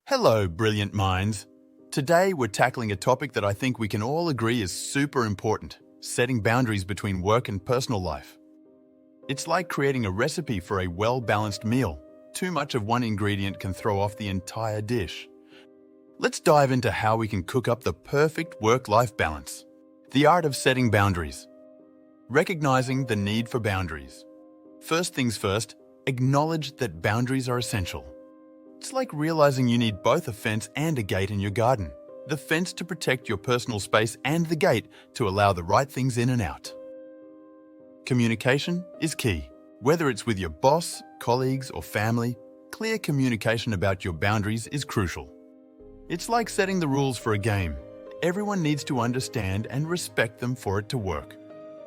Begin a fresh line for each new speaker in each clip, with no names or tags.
Hello, brilliant minds. Today, we're tackling a topic that I think we can all agree is super important: setting boundaries between work and personal life. It's like creating a recipe for a well-balanced meal. Too much of one ingredient can throw off the entire dish. Let's dive into how we can cook up the perfect work-life balance. The art of setting boundaries. Recognizing the need for boundaries. First things first, acknowledge that boundaries are essential. It's like realizing you need both a fence and a gate in your garden. The fence to protect your personal space and the gate to allow the right things in and out. Communication is key. Whether it's with your boss, colleagues, or family, clear communication about your boundaries is crucial. It's like setting the rules for a game. Everyone needs to understand and respect them for it to work.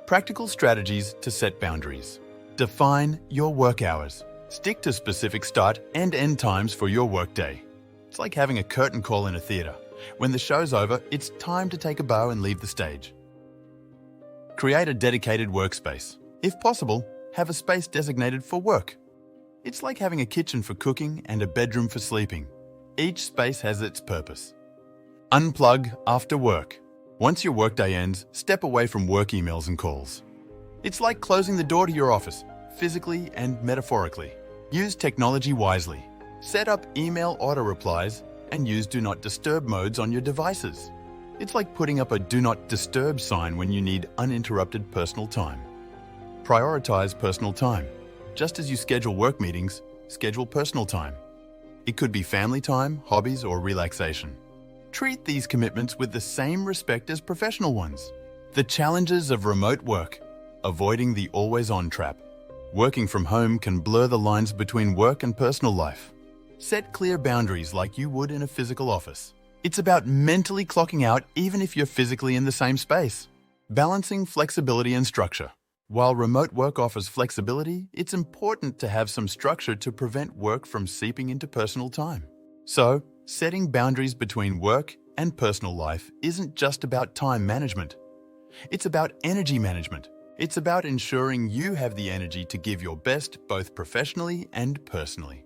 Practical strategies to set boundaries. Define your work hours. Stick to specific start and end times for your workday. It's like having a curtain call in a theatre. When the show's over, it's time to take a bow and leave the stage. Create a dedicated workspace. If possible, have a space designated for work. It's like having a kitchen for cooking and a bedroom for sleeping. Each space has its purpose. Unplug after work. Once your workday ends, step away from work emails and calls. It's like closing the door to your office, physically and metaphorically. Use technology wisely. Set up email auto-replies and use Do Not Disturb modes on your devices. It's like putting up a Do Not Disturb sign when you need uninterrupted personal time. Prioritize personal time. Just as you schedule work meetings, schedule personal time. It could be family time, hobbies, or relaxation. Treat these commitments with the same respect as professional ones. The challenges of remote work. Avoiding the always-on trap. Working from home can blur the lines between work and personal life. Set clear boundaries like you would in a physical office. It's about mentally clocking out even if you're physically in the same space. Balancing flexibility and structure. While remote work offers flexibility, it's important to have some structure to prevent work from seeping into personal time. So, setting boundaries between work and personal life isn't just about time management. It's about energy management. It's about ensuring you have the energy to give your best both professionally and personally.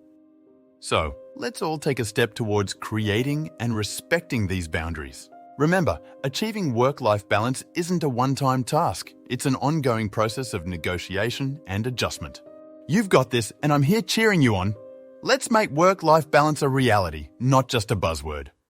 So, let's all take a step towards creating and respecting these boundaries. Remember, achieving work-life balance isn't a one-time task. It's an ongoing process of negotiation and adjustment. You've got this, and I'm here cheering you on. Let's make work-life balance a reality, not just a buzzword.